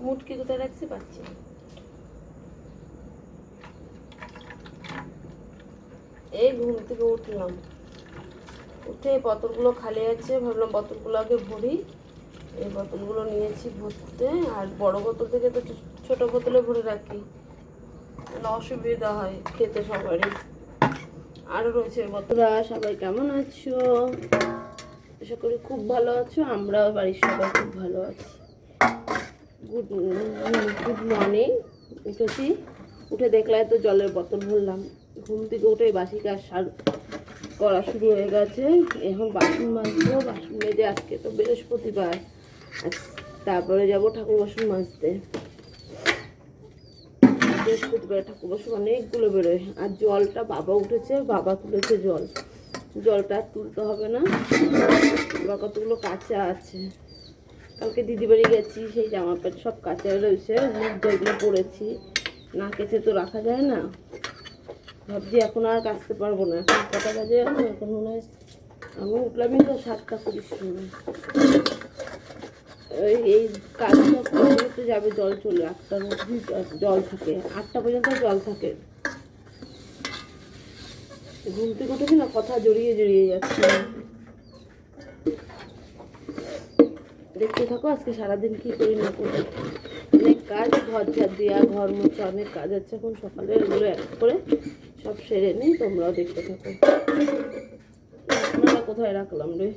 মুটকি কোথায় রাখছি পাচ্ছি না। এই ঘুম থেকে উঠলাম, উঠে বোতলগুলো খালি আছে, ভাবলাম বোতলগুলো আগে ভরি। এই বোতলগুলো নিয়েছি ভরতে, আর বড় বোতল থেকে তো ছোট বোতলে ভরে রাখি, অসুবিধা হয় খেতে সবারই। আরও রয়েছে বোতলরা। সবাই কেমন আছো? আশা করি খুব ভালো আছো। আমরাও বাড়ির সবাই খুব ভালো আছি। Good morning. উঠেছি, উঠে দেখলাই তো জলের বোতল ভরলাম। ঘুম থেকে উঠে বাসি কাজ করা শুরু হয়ে গেছে। এখন বাসন মাজবো, বাসন মেজে, আজকে তো বৃহস্পতিবার, তারপরে যাব ঠাকুর বাসন মাজতে। বৃহস্পতিবার ঠাকুর বাসন অনেকগুলো বেরোয়। আর জলটা বাবা উঠেছে, বাবা তুলেছে জল, জলটা তুলতে হবে না। আবার কতগুলো কাঁচা আছে, কালকে দিদি বাড়ি গেছি, সেই জামা প্যান্ট সব কাঁচা রয়েছে, যেগুলো পরেছি না কেচে তো রাখা যায় না। ভাবছি এখন আর কাচতে পারবো না। এখন কটা বাজে? এখন মনে হয় আমি উঠলামই তো 7:20 সময়। এই কাজটা করতে যাবে, জল চলে 8টার মধ্যে জল থাকে, 8টা পর্যন্ত জল থাকে। ঘুম থেকে উঠেছি না, কথা জড়িয়ে জড়িয়ে যাচ্ছে। দেখতে থাকো আজকে সারাদিন কি করি না করি। অনেক কাজ, ঘর ঝাড় দেওয়া, ঘর মোছা, অনেক কাজ আছে এখন সকালে। এগুলো এক করে সব সেরে নিই, তোমরাও দেখতে থাকো। আপনারা কোথায় রাখলাম রে?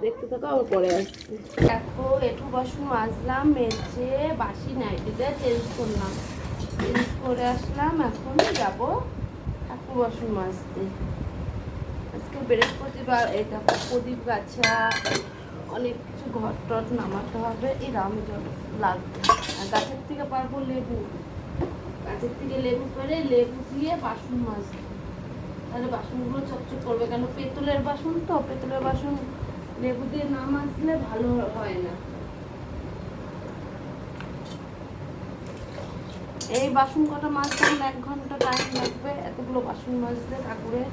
দেখতে থাকো, আবার পরে আসছি। দেখো একটু বাসন মাজলাম, মেজে বাসি নাইটিটা চেঞ্জ করলাম, চেঞ্জ করে আসলাম। এখন যাব ঠাকুর বাসন মাজতে। আজকে বৃহস্পতিবার। এই দেখো প্রদীপ গাছা, অনেক কিছু ঘর টট নামাতে হবে। এই রাম জল লাগবে। আর গাছের থেকে পারবো লেবু, গাছের থেকে লেবু পেড়ে লেবু দিয়ে বাসন মাজবো, তাহলে বাসনগুলো চকচক করবে। কেন পেতলের বাসন তো, পেতলের বাসন লেবু দিয়ে না মাজলে ভালো হয় না। এই বাসন কটা মাজতে 1 ঘন্টা টাইম লাগবে, এতগুলো বাসন মাজতে ঠাকুরের।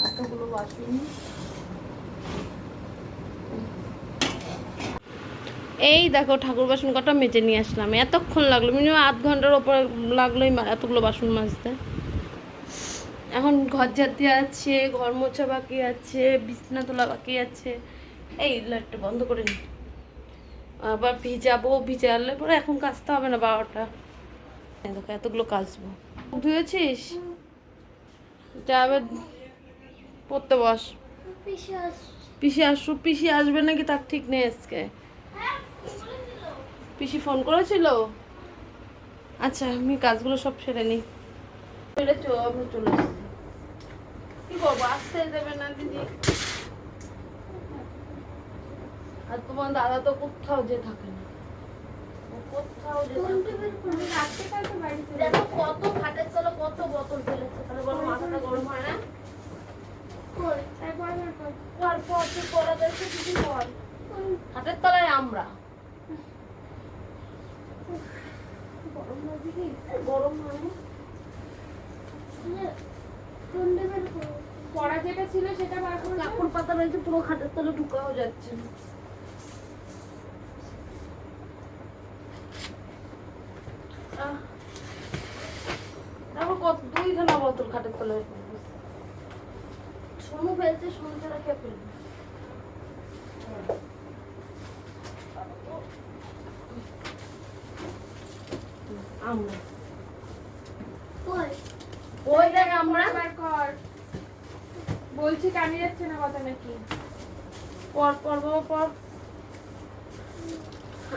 এতগুলো বাসন। এই দেখো ঠাকুর বাসন কটা মেজে নিয়ে আসলাম। এতক্ষণ লাগলো, মিনিমাম 8 ঘন্টার ওপরে লাগলোই এতগুলো বাসন মাজতে। এখন ঘর ঝাড় দিয়ে আছে, ঘর মোছা বাকি আছে, বিছানা তোলা বাকি আছে। এই লাইটটা বন্ধ করে নি। আবার ভিজাবো, ভিজালে পরে এখন কাচতে হবে না 12টা। দেখো এতগুলো কাচবো। ধুয়েছিস? যাবে পড়তে বস। পিসি আসবে নাকি তার ঠিক নেই আজকে। পিসি ফোন করেছিল? আচ্ছা আমি কাজগুলো সব সেরে নিই। আমি চলে আসছি। কি করবো, আসতে দেবে না দিদি। আর তোমার দাদা তো কোথাও যে থাকে না, কোথাও যে দেখো কত খাটের তলা কত বোতল ফেলেছে, তাহলে বলো মাথাটা গরম হয় না? খাটের তলায় আমরা গরম হয় না। পড়া যেটা ছিল সেটা কাপড় পাতা রয়েছে, পুরো খাটের তলে ঢুকাও যাচ্ছে। তারপর কত 2খানা বোতল খাটের তলায়। সোনু ফেলছে, সোনু ছাড়া কে ফেলবে? আমরা ওই দেখ আমরা কর বলছি, কানে যাচ্ছে না কথা নাকি? পর পর বাবা পর।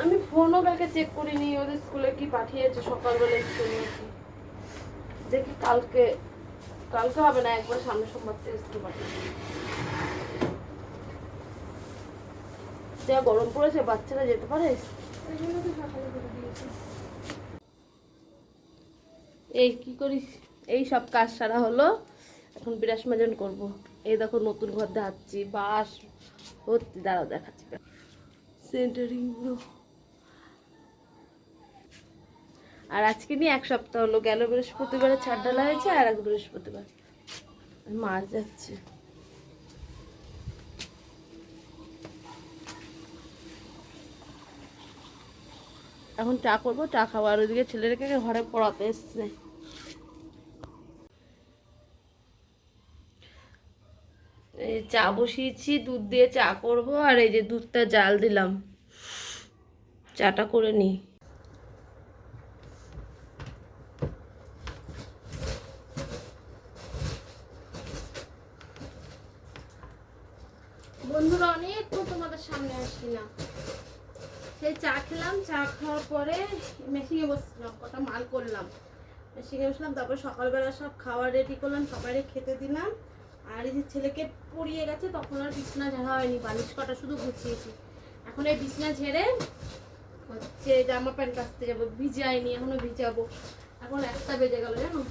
আমি ফোনও কালকে চেক করিনি, ওদের স্কুলে কি পাঠিয়েছে সকালবেলা স্কুলে। দেখি কালকে, কালকে হবে না, একবার সামনের সোমবার থেকে স্কুলে পাঠিয়েছে। যা গরম পড়েছে, বাচ্চারা যেতে পারে? এই কি করিস? এই সব কাজ সারা হলো, এখন বিরাস মাজন করবো। এই দেখো নতুন ঘর দেখাচ্ছি, বাস ভর্তি। দাঁড়াও দেখাচ্ছি সেন্টারিং গুলো। আর আজকে নিয়ে 1 সপ্তাহ হলো, গেল বৃহস্পতিবারে ছাদ ঢালা হয়েছে, আর এক বৃহস্পতিবার মাছ যাচ্ছে। এখন চা করবো, চা খাবো। আর ওইদিকে ছেলেটাকে ঘরে পড়াতে এসছে। এই চা বসিয়েছি, দুধ দিয়ে চা করব। আর এই যে দুধটা জাল দিলাম, চাটা করে নিই। বন্ধুরা অনেকক্ষণ তোমাদের সামনে আসি না, সেই চা খেলাম। চা খাওয়ার পরে মেশিনে বসছিলাম, কটা মাল করলাম, মেশিনে বসলাম। তারপর সকালবেলা সব খাবার রেডি করলাম, সবাইকে খেতে দিলাম। আর এই যে ছেলেকে পড়িয়ে গেছে, তখন আর বিছনা ঝাড়া হয়নি, বালিশ কটা শুধু গুছিয়েছি। এখন এই বিছনা ঝেড়ে হচ্ছে জামা প্যান্ট কাচতে যাবো, ভিজাইনি, এখনো ভিজাবো। এখন 1টা বেজে গেল জানো।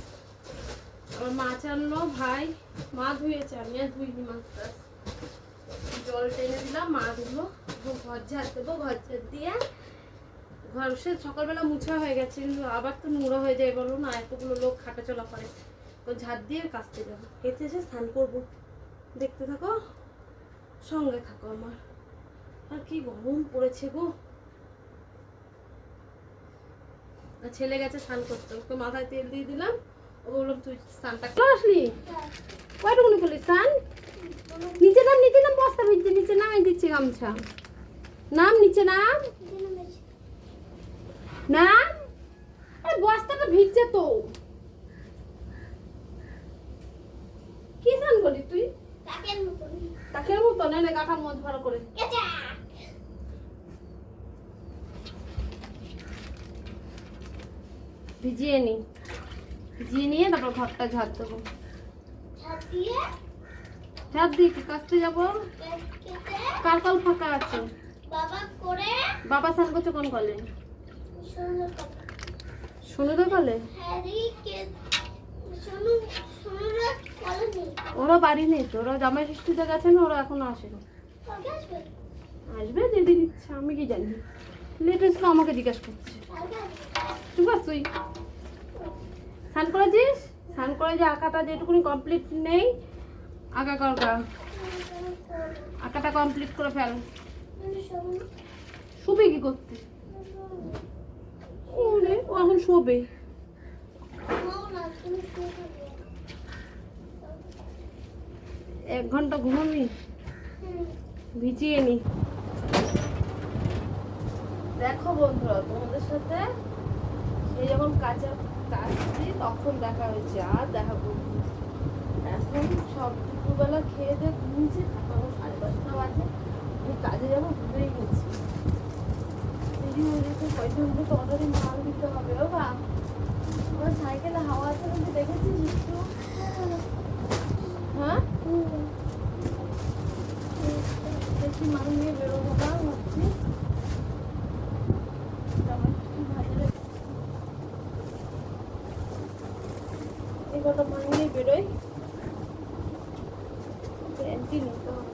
আমার মাছ আনলো ভাই, মা ধুয়েছে, আমি আর ধুইনি। মাছটা জল টেনে দিলাম, মা ধুলো। ঘর ঝাড় দেবো, ঘর ঝাড় দিয়ে ঘর সে সকালবেলা মুছা হয়ে গেছে, কিন্তু আবার তো নোংরা হয়ে যায় বলো না, এতগুলো লোক হাঁটাচলা করে। তো ঝাড় দিয়ে কাচতে যাবো, খেতে এসে স্নান করবো। দেখতে থাকো, সঙ্গে থাকো আমার। আর কি গরম পড়েছে গো। ছেলে গেছে স্নান করতে, ওকে মাথায় তেল দিয়ে দিলাম। ও বললাম তুই স্নানটা করে আসলি, কয়টুকুনি করলি স্নান? নিচে নাম, নিচে নাম, বস্তা ভিজছে, নিচে নামাই দিচ্ছে গামছা। নাম নিচে নাম, নাম। আরে বস্তাটা ভিজছে তো। কি স্নান করলি তুই? তাকের মতো না, না কাকার মধ্যে ভালো করে ভিজিয়ে নি। ভিজিয়ে নিয়ে তারপর ঘরটা ঝাড় দেবো। ঝাড় দিয়ে কি কাচতে যাবো? কার কল ফাঁকা আছে? বাবা স্নান করছে কোন কলে? সোনুদের কলে? ওরা বাড়ি নেই তো, ওরা জামাই ষষ্ঠীতে গেছে না, ওরা এখনো আসেনি। আসবে যেদিন ইচ্ছা, আমি কি জানি। লেট হয়েছিল আমাকে জিজ্ঞাসা করছে। ঠিক আছে, তুই স্নান করেছিস? স্নান করে যে আঁকাটা যেটুকুনি কমপ্লিট নেই, আঁকা করকা, আঁকাটা কমপ্লিট করে ফেল। শুবে কি করতে? ওরে ও এখন শোবে। 1 ঘন্টা ঘুমাবি, ভিজিয়ে নি। দেখো বন্ধুরা, তোমাদের সাথে সেই যখন কাজছি তখন দেখা হয়েছে, আর দেখা করছি। এখন সব দুপুরবেলা খেয়ে দিয়ে ঘুমিয়েছি, এখন 5:30 বাজে। আমি কাজে যাবো ভুলেই গেছি। দেরি হয়ে গেছে, পয়সা মধ্যে তো অর্ডারই মাল দিতে হবে। ও বা আমার সাইকেলে হাওয়া আছে কিন্তু দেখেছিস একটু? হ্যাঁ, দেখি মাল নিয়ে বেরোবো না ভাবছি। এই কটা মাল নিয়ে বেরোই। প্যান্টই নিতে হবে।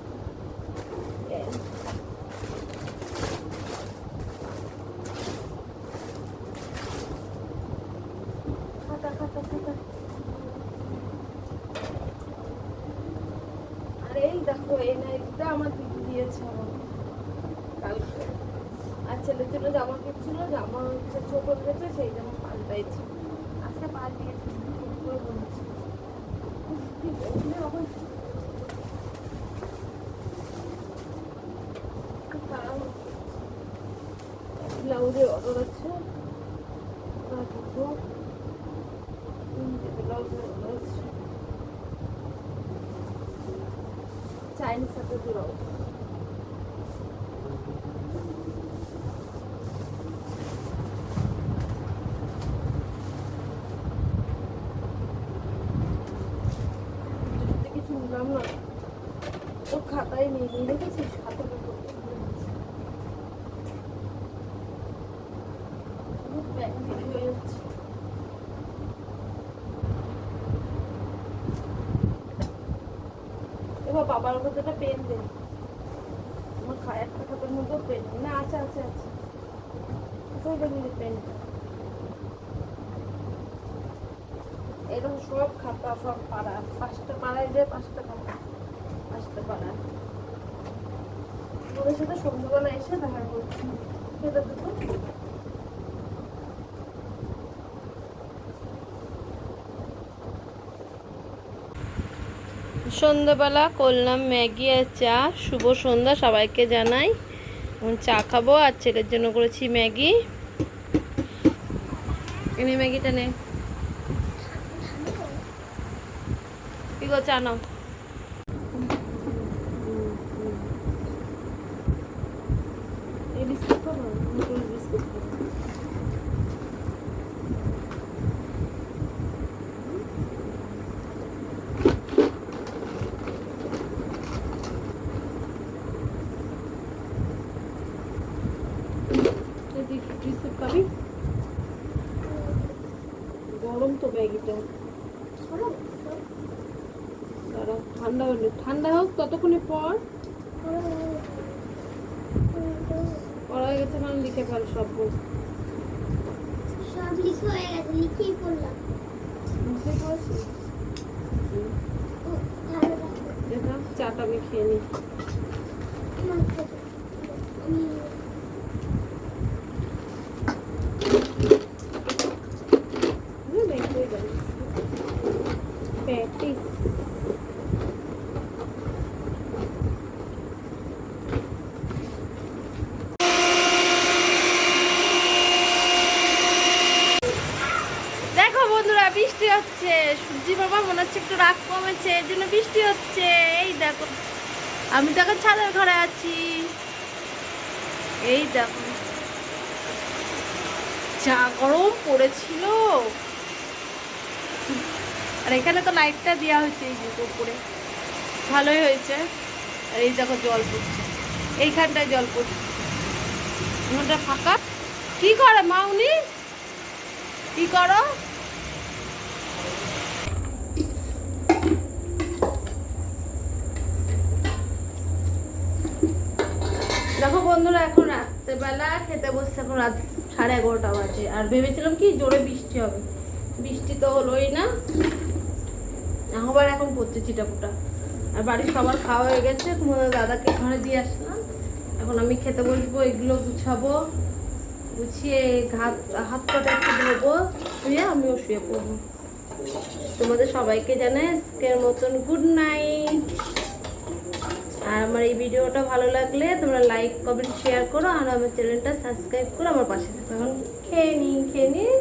খাতা খাতা খাতা। আর এই দেখো, এই নাইটটা আমার দিদি দিয়েছে আমাকে কালকে। আর ছেলের জন্য জামা কিনছিল, জামা হচ্ছে ছোট হয়েছে, সেই জামা পাল্টাইছে। আজকে পাল্টিয়েছে করে বলছি। কি বললে হবে? ব্লাউজের অর্ডার আছে, ব্লাউজের অর্ডার আছে, চাইনিজ সাথে ব্লাউজ। কিছু নিলাম না, ওর খাতায় নিয়ে নিয়ে রেখেছিস, খাতাটা করতে হয়ে যাচ্ছে। এবার বাবার মধ্যে একটা পেন দে, আমার একটা খাতার মধ্যেও পেন না আছে। আছে আছে, পেনটা এরকম সব খাতা, সব পাড়া, 5টা পাড়ায় যে 5টা খাতা, 5টা পাড়ায়। ওদের সাথে সন্ধ্যাবেলা এসে দেখা করছি। খেতে দেবো, সন্ধ্যাবেলা করলাম ম্যাগি আর চা। শুভ সন্ধ্যা সবাইকে জানাই। এখন চা খাবো আর ছেলের জন্য করেছি ম্যাগি। এনে ম্যাগিটা নে, কি গো চা নাও। এই বিস্কুট খাবো, বিস্কুট খাবো। খাবি? গরম তো ম্যাগিটা, ঠান্ডা হলে ঠান্ডা হোক ততক্ষণে পর পড়া হয়ে গেছে মানে লিখে ফেল সব বই। সব লিখে হয়ে গেছে, লিখেই পড়লাম। লিখে পড়েছি। দেখা চাটা আমি খেয়ে নিই। প্যাটিস দেখো বন্ধুরা, বৃষ্টি হচ্ছে। সূর্যি বাবা মনে হচ্ছে একটু রাগ কমেছে, এই জন্য বৃষ্টি হচ্ছে। এই দেখো, আমি তো এখন ছাদের ঘরে আছি। এই দেখো, যা গরম পড়েছিল। আর এখানে তো লাইটটা দেওয়া হয়েছে এই যে উপরে, ভালোই হয়েছে। আর এই দেখো জল পড়ছে, এইখানটায় জল পড়ছে, এখানটা ফাঁকা। কি করে মাউনি, কি করো? দেখো বন্ধুরা, এখন রাত্রেবেলা খেতে বসছে। এখন রাত 11:30 বাজে। আর ভেবেছিলাম কি জোরে বৃষ্টি হবে, বৃষ্টি তো হলোই না। আবার এখন পড়ছে চিটাপুটা। আর বাড়ির সবার খাওয়া হয়ে গেছে, তোমাদের দাদাকে ঘরে দিয়ে আসলাম। এখন আমি খেতে বসবো, এগুলো গুছাবো, গুছিয়ে হাত পাটা একটু ধোবো, শুয়ে আমিও শুয়ে পড়বো। তোমাদের সবাইকে জানাই আজকের মতন গুড নাইট। আর আমার এই ভিডিওটা ভালো লাগলে তোমরা লাইক কমেন্ট শেয়ার করো, আর আমার চ্যানেলটা সাবস্ক্রাইব করো, আমার পাশে থাকো। এখন খেয়ে নিই।